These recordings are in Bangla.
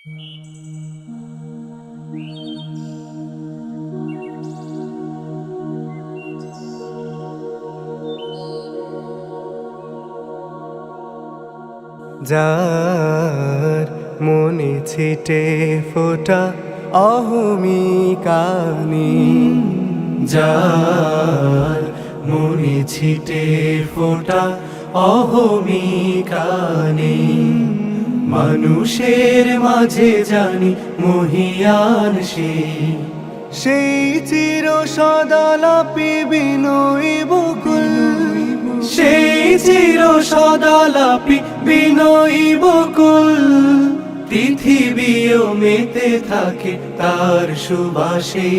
যার মনে ছিটে ফোটা অহমিকা নেই, যার মনে ছিটে ফোটা অহমিকা নেই, মানুষের মাঝে জানি মহিয়ান সেই চির সদালাপি বিনয়ী বকুল, সেই চির সদালাপি বিনয়ী বকুল, পৃথিবীও মেতে থাকে তার সুবাসে,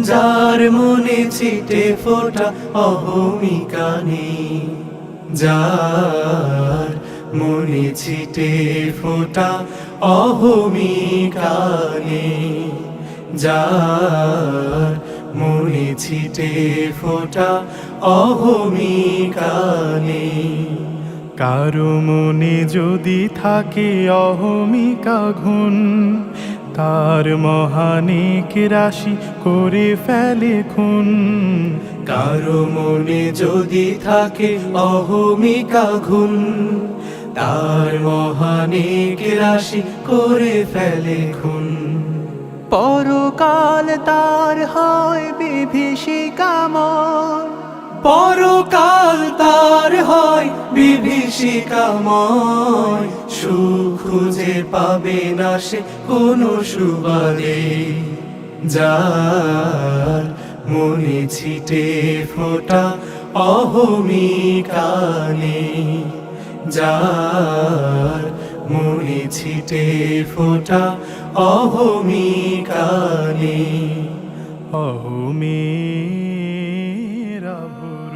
যার মনে ছিটে ফোটা অহমিকা নেই, যার মনে ছিটে ফোটা অহমিকা নেই, যার মনে ছিটে ফোটা অহমিকা নেই। কারো মনে যদি থাকে অহমিকা ঘুণ, তার মহানেক রাশি করে ফেলে খুন। কারো মনে যদি থাকে অহমিকা ঘুণ, তার মহানেক রাশি করে ফেলে খুন। পরকাল তার হয় বিভীষিকাময়, পরকাল তার হয় বিভীষিকাময়, সুখ খুঁজে পাবে না সে কোনো সুবাদে, যার মনে ছিটে ফোটা অহমিকা নেই, যার মনে ছিটে ফোটা অহমিকা নেই। অহমেরা ভুরু